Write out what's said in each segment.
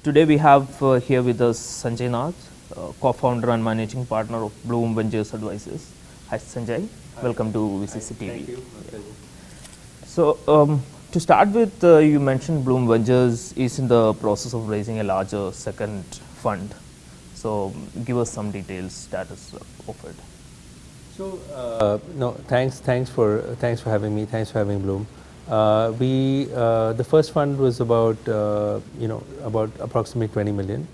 Today we have here with us Sanjay Nath, co-founder and managing partner of Blume Ventures Advisors. Hi Sanjay, welcome to VCC TV. Thank you. So to start with, you mentioned Blume Ventures is in the process of raising a larger second fund. So give us some details, status of it. So no, thanks for having me. Thanks for having Bloom. The first fund was about about approximately 20 million.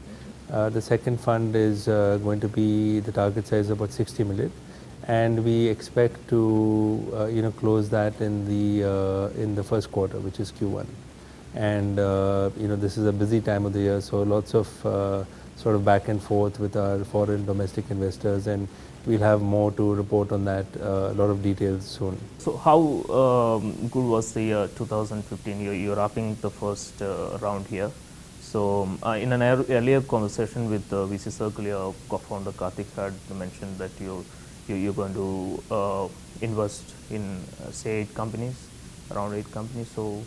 The second fund is going to be the target size about 60 million, and we expect to close that in the first quarter, which is Q1. And this is a busy time of the year, so lots of sort of back and forth with our foreign domestic investors, and we'll have more to report on that, a lot of details soon. So how good was the year 2015? You're wrapping the first round here. So in an earlier conversation with VCCircle, your co-founder Karthik had mentioned that you're going to invest in say 8 companies, around 8 companies. So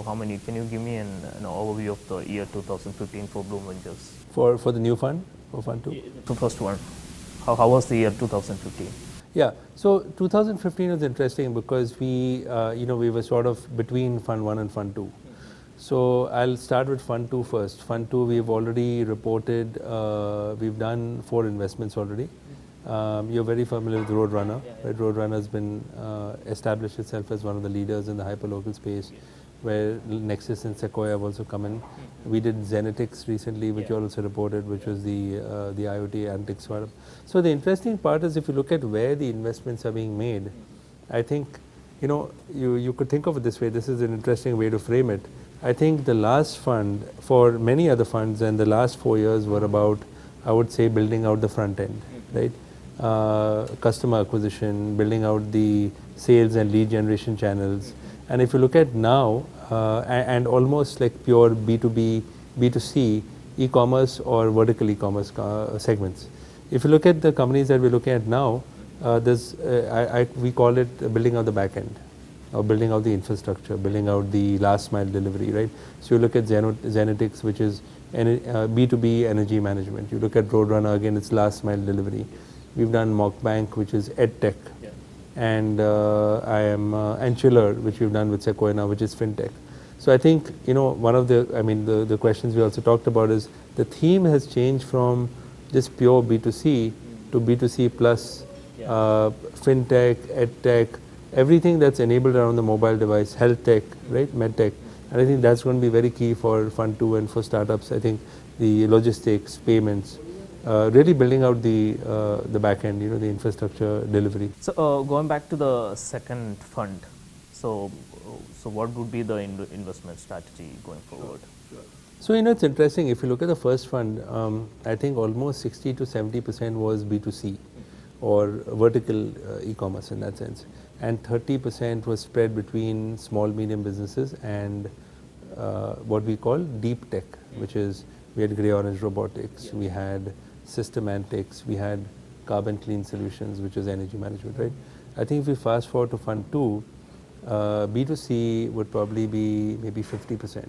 how many? Can you give me an overview of the year 2015 for Blume Ventures? For the new fund, for Fund 2? The first one. How was the year 2015? Yeah, so 2015 was interesting because we were sort of between Fund 1 and Fund 2. So I'll start with Fund 2 first. Fund 2, we've already reported, we've done 4 investments already. You're very familiar with Roadrunner, right? Roadrunner has been established itself as one of the leaders in the hyperlocal space, where Nexus and Sequoia have also come in. We did Zenetics recently, which you also reported, which was the IoT analytics startup. So the interesting part is if you look at where the investments are being made, I think, you could think of it this way. This is an interesting way to frame it. I think the last fund, for many other funds, and the last 4 years were about, I would say, building out the front end, right? Customer acquisition, building out the sales and lead generation channels. And if you look at now, and almost like pure B2B, B2C, e-commerce or vertical e-commerce segments. If you look at the companies that we're looking at now, we call it building out the back end, or building out the infrastructure, building out the last mile delivery, right? So you look at Zenetics, which is B2B energy management. You look at Roadrunner, again, it's last mile delivery. We've done Mockbank, which is edtech. And and Chiller, which we've done with Sequoia now, which is fintech. So I think, one of the questions we also talked about is the theme has changed from just pure B2C to B2C plus fintech, edtech, everything that's enabled around the mobile device, health tech, right, medtech. And I think that's going to be very key for Fund 2 and for startups. I think the logistics, payments, really building out the back end, the infrastructure delivery. So going back to the second fund, so what would be the investment strategy going forward? Sure. So it's interesting. If you look at the first fund, I think almost 60 to 70% was B2C or vertical e-commerce in that sense, and 30% was spread between small medium businesses and what we call deep tech, which is we had Grey Orange Robotics, we had Systemantics, we had Carbon Clean Solutions, which is energy management, right? I think if we fast forward to Fund 2, B2C would probably be maybe 50%,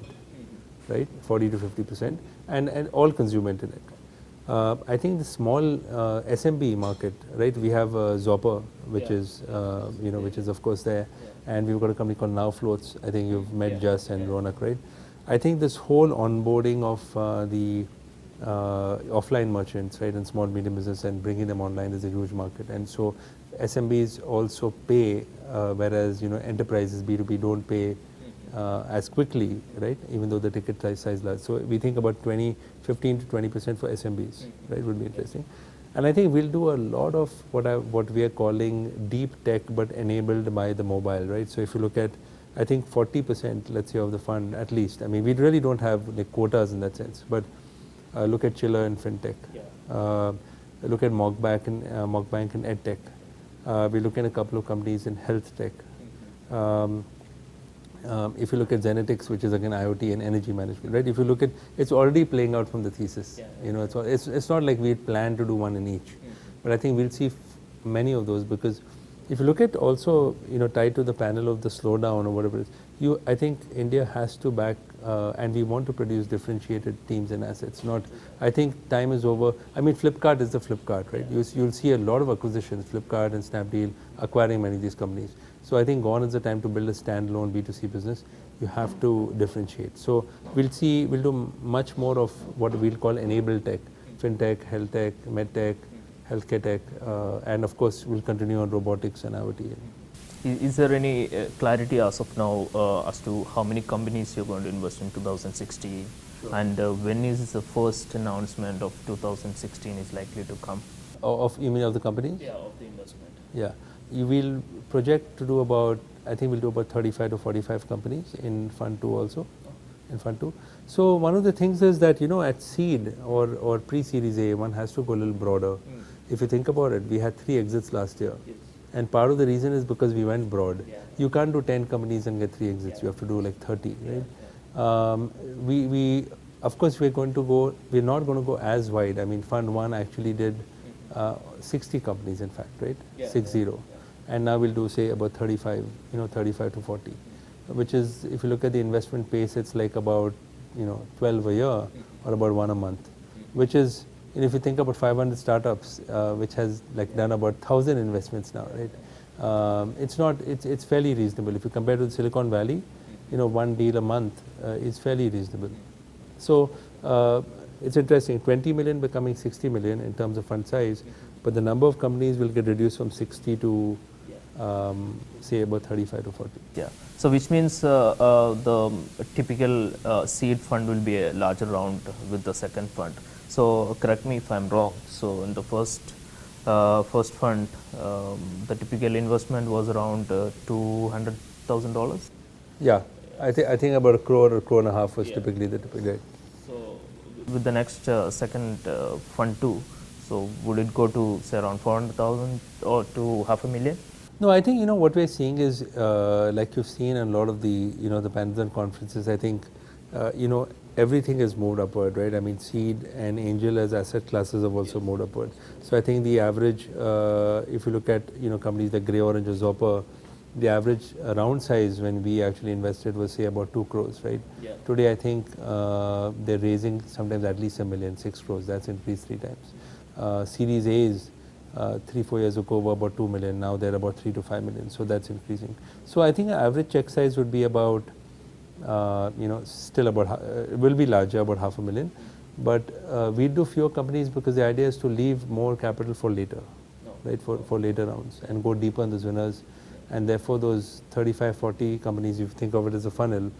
right? 40 to 50%, and all consumer internet. I think the small SMB market, right? We have Zopper, which is which is of course there, and we've got a company called Now Floats. I think you've met Just and Ronak, right? I think this whole onboarding of the offline merchants, right, and small medium business and bringing them online is a huge market. And so SMBs also pay, whereas enterprises B2B don't pay as quickly, right, even though the ticket size is large. So we think about 15 to 20% for SMBs, right, would be interesting. And I think we'll do a lot of what we are calling deep tech, but enabled by the mobile, right? So if you look at, I think 40%, let's say, of the fund at least. I mean, we really don't have like quotas in that sense, but look at Chiller and fintech. Look at Mockbank and edtech. We look at a couple of companies in health tech. If you look at Zenetics, which is again IoT and energy management, right? If you look at, it's already playing out from the thesis. It's not like we planned to do one in each, but I think we'll see many of those, because if you look at also, tied to the panel of the slowdown or whatever it is, I think India has to back and we want to produce differentiated teams and assets. Not, I think time is over. I mean, Flipkart is the Flipkart, right? You'll see a lot of acquisitions, Flipkart and Snapdeal acquiring many of these companies. So I think gone is the time to build a standalone B2C business. You have to differentiate. So we'll do much more of what we'll call enabled tech, fintech, health tech, med tech, healthcare tech, and of course we'll continue on robotics and IoT. Is there any clarity as of now as to how many companies you're going to invest in 2016? Sure. And when is the first announcement of 2016 is likely to come? You mean of the companies? Yeah, of the investment. Yeah. You will project to do about, I think we'll do about 35 to 45 companies in Fund 2 also. In Fund 2. So one of the things is that, at seed or pre-series A, one has to go a little broader. If you think about it, we had 3 exits last year. Yes. And part of the reason is because we went broad. Yeah. You can't do 10 companies and get 3 exits. Yeah. You have to do like 30, right? Yeah. Of course, we're not going to go as wide. I mean, Fund 1 actually did 60 companies, in fact, right? Yeah. 60. Yeah. And now we'll do, say, about 35, 35 to 40, which is, if you look at the investment pace, it's like about, 12 a year or about 1 a month, which is, if you think about 500 startups, which has done about 1,000 investments now, right? It's fairly reasonable. If you compare to the Silicon Valley, 1 deal a month is fairly reasonable. So it's interesting, 20 million becoming 60 million in terms of fund size, but the number of companies will get reduced from 60 to say about 35 to 40. Yeah. So which means the typical seed fund will be a larger round with the second fund. So correct me if I'm wrong. So in the first fund, the typical investment was around $200,000. Yeah, I think about $1 crore or $1.5 crore was typically the typical. So with the next second fund 2, so would it go to say around 400,000 or to $500,000? No, I think what we're seeing is like you've seen in a lot of the the panels and conferences. I think everything has moved upward, right? I mean, seed and angel as asset classes have also moved upward. So I think the average, if you look at companies like Grey Orange or Zopper, the average round size when we actually invested was say about 2 crores, right? Yeah. Today I think they're raising sometimes at least $1 million, 6 crores. That's increased 3 times. Series A's 3-4 years ago were about 2 million. Now they're about 3 to 5 million. So that's increasing. So I think average check size would be about still about will be larger, about $500,000. But we do fewer companies because the idea is to leave more capital for later, right? For later rounds and go deeper on those winners. And therefore, those 35, 40 companies, if you think of it as a funnel,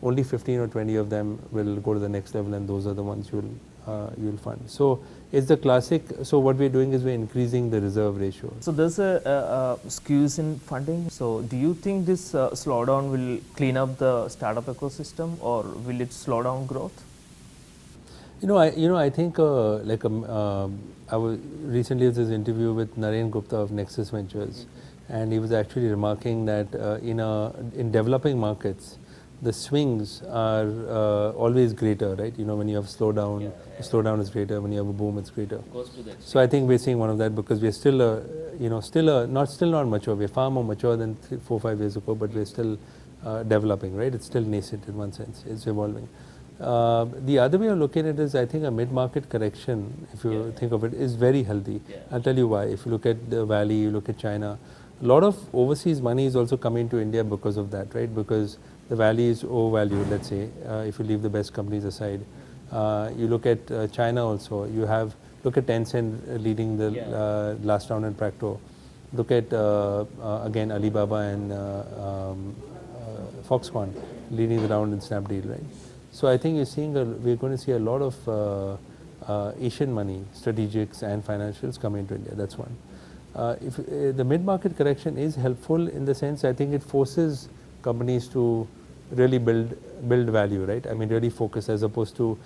only 15 or 20 of them will go to the next level, and those are the ones you'll fund. So it's the classic. So what we're doing is we're increasing the reserve ratio. So there's a squeeze in funding. So do you think this slowdown will clean up the startup ecosystem, or will it slow down growth? I think I was recently did this interview with Naren Gupta of Nexus Ventures, and he was actually remarking that in developing markets, the swings are always greater, right? When you have slowdown, the slowdown is greater. When you have a boom, it's greater. So I think we're seeing one of that because we're still, not mature. We're far more mature than 4 or 5 years ago, but we're still developing, right? It's still nascent in one sense. It's evolving. The other way of looking at it is, I think a mid-market correction, if you think of it, is very healthy. I'll tell you why. If you look at the Valley, you look at China, a lot of overseas money is also coming to India because of that, right? Because the Valley is overvalued, let's say, if you leave the best companies aside. You look at China also. Look at Tencent leading the last round in Practo. Look at, again, Alibaba and Foxconn leading the round in Snapdeal, right? So I think we're going to see a lot of Asian money, strategics and financials come into India. That's one. If the mid-market correction is helpful in the sense, I think it forces companies to really build value, right? I mean, really focus as opposed to,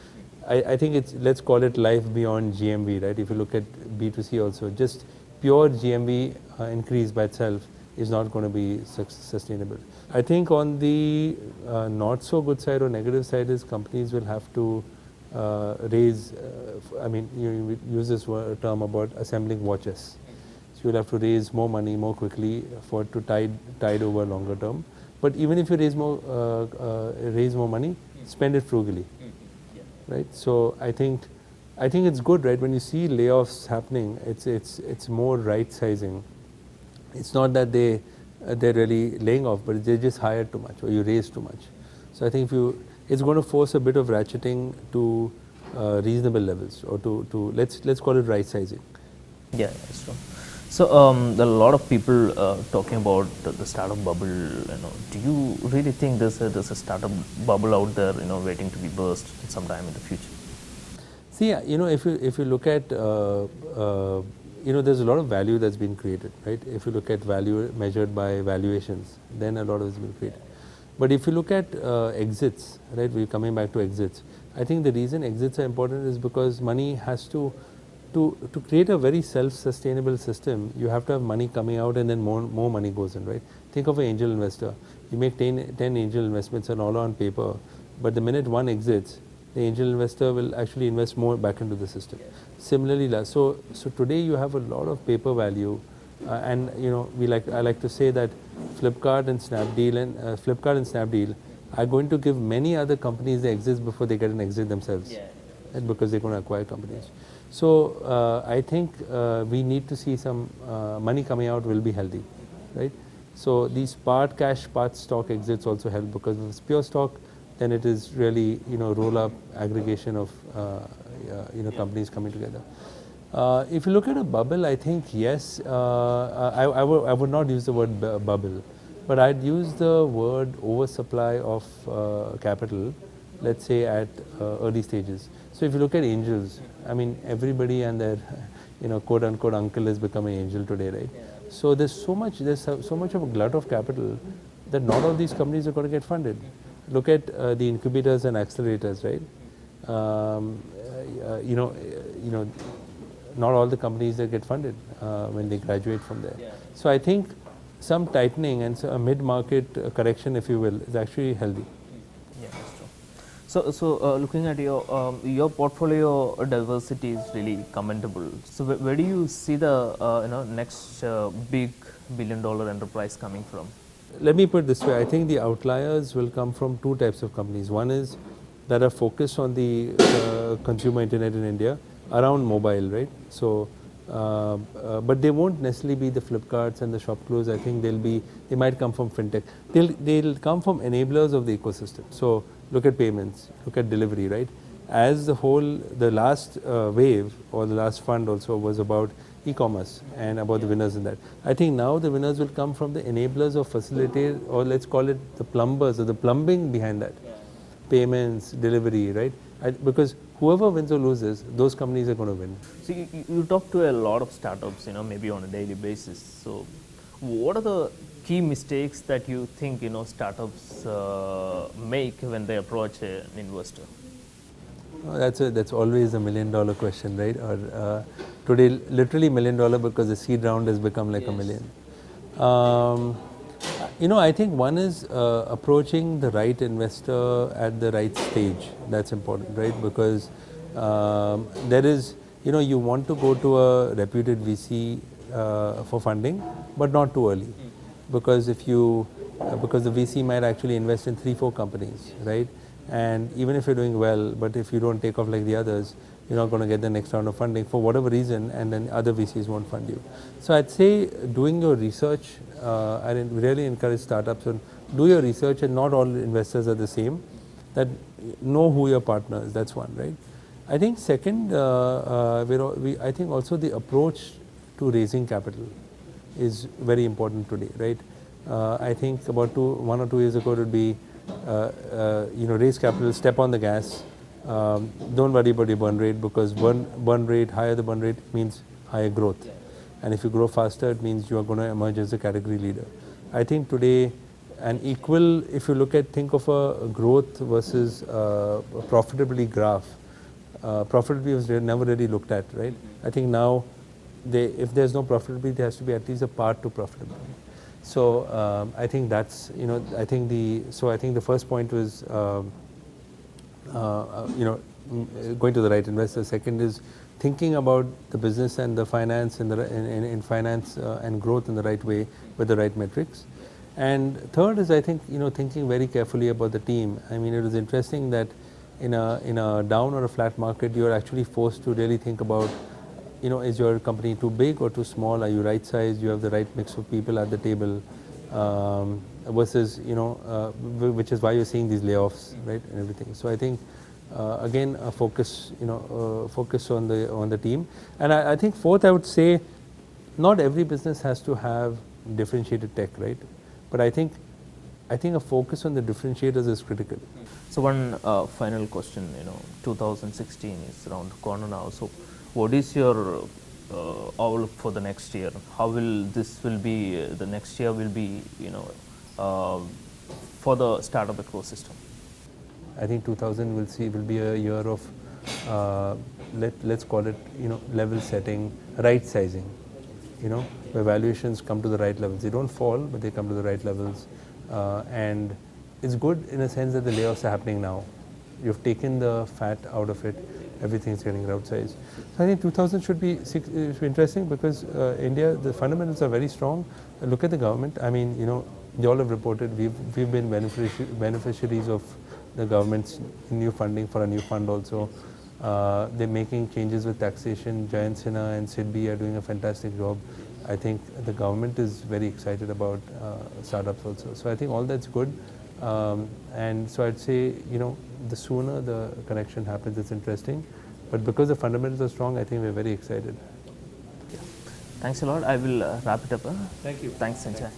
I think let's call it life beyond GMV, right? If you look at B2C also, just pure GMV increase by itself is not going to be sustainable. I think on the not so good side or negative side is companies will have to raise, I mean, you use this term about assembling watches. So you'll have to raise more money more quickly for it to tide over longer term. But even if you raise more money, spend it frugally, right? So I think it's good, right? When you see layoffs happening, it's more right sizing. It's not that they're really laying off, but they just hired too much or you raised too much. So I think it's going to force a bit of ratcheting to reasonable levels, or to let's call it right sizing. Yeah, that's true. So there are a lot of people talking about the startup bubble. Do you really think there's a startup bubble out there, waiting to be burst sometime in the future? See, if you look at there's a lot of value that's been created, right? If you look at value measured by valuations, then a lot has been created. But if you look at exits, right? We're coming back to exits. I think the reason exits are important is because money has to create a very self-sustainable system. You have to have money coming out, and then more money goes in, right? Think of an angel investor. You make 10 angel investments and all on paper, but the minute one exits, the angel investor will actually invest more back into the system. Similarly, so today you have a lot of paper value, and I like to say that Flipkart and Snapdeal are going to give many other companies the exits before they get an exit themselves, right? Because they're going to acquire companies. So I think we need to see some money coming out will be healthy, right? So these part cash, part stock exits also help, because if it's pure stock, then it is really roll up aggregation of companies coming together. If you look at a bubble, I think yes. I would not use the word bubble, but I'd use the word oversupply of capital, let's say at early stages. So if you look at angels, I mean, everybody and their quote unquote uncle has become an angel today, right? So there's so much of a glut of capital that not all these companies are going to get funded. Look at the incubators and accelerators, right? Not all the companies that get funded when they graduate from there. So I think some tightening and a mid-market correction, if you will, is actually healthy. Yeah, that's true. So looking at your portfolio diversity is really commendable. So where do you see the next big billion-dollar enterprise coming from? Let me put it this way. I think the outliers will come from two types of companies. One is that are focused on the consumer internet in India around mobile, right? So, but they won't necessarily be the Flipkarts and the Shopclose. I think they might come from fintech. They'll come from enablers of the ecosystem. So look at payments, look at delivery, right? As the last wave or the last fund also was about e-commerce and about the winners in that. I think now the winners will come from the enablers or facilitators, or let's call it the plumbers or the plumbing behind that. Payments, delivery, right? Because whoever wins or loses, those companies are going to win. So you talk to a lot of startups, maybe on a daily basis. So what are the key mistakes that you think startups make when they approach an investor? That's always a $1 million question, right? Or today, literally $1 million, because the seed round has become like $1 million. I think one is approaching the right investor at the right stage. That's important, right? Because there is, you want to go to a reputed VC for funding, but not too early, because because the VC might actually invest in 3-4 companies, right? And even if you're doing well, but if you don't take off like the others, you're not going to get the next round of funding for whatever reason, and then other VCs won't fund you. So I'd say doing your research, I really encourage startups to do your research, and not all investors are the same. That know who your partner is, that's one, right? I think second, I think also the approach to raising capital is very important today, right? I think about 1 or 2 years ago it would be, raise capital, step on the gas. Don't worry about your burn rate, because higher the burn rate means higher growth. And if you grow faster, it means you are going to emerge as a category leader. I think today, if you think of a growth versus profitability graph, profitability was never really looked at, right? I think now, if there's no profitability, there has to be at least a path to profitability. So I think that's, I think the first point was, going to the right investor. Second is thinking about the business and the finance and finance and growth in the right way with the right metrics. And third is, I think, thinking very carefully about the team. I mean, it was interesting that in a down or a flat market, you're actually forced to really think about, is your company too big or too small? Are you right sized? You have the right mix of people at the table, versus, which is why you're seeing these layoffs, right, and everything. So I think, again, a focus, focus on the team. And I think fourth, I would say, not every business has to have differentiated tech, right? But I think a focus on the differentiators is critical. So one final question, 2016 is around the corner now. So what is your outlook for the next year? How will be, the next year will be, for the startup ecosystem? I think 2000 will be a year of, let's call it, level setting, right sizing, where valuations come to the right levels. They don't fall, but they come to the right levels. And it's good in a sense that the layoffs are happening now. You've taken the fat out of it. Everything's getting right-sized. So I think 2000 should be interesting because India, the fundamentals are very strong. Look at the government. I mean, they all have reported we've been beneficiaries of the government's new funding for a new fund also. They're making changes with taxation. Jayant Sinha and SIDBI are doing a fantastic job. I think the government is very excited about startups also. So I think all that's good. And so I'd say, the sooner the connection happens, it's interesting. But because the fundamentals are strong, I think we're very excited. Yeah. Thanks a lot. I will wrap it up. Thank you. Thanks, Sanjay.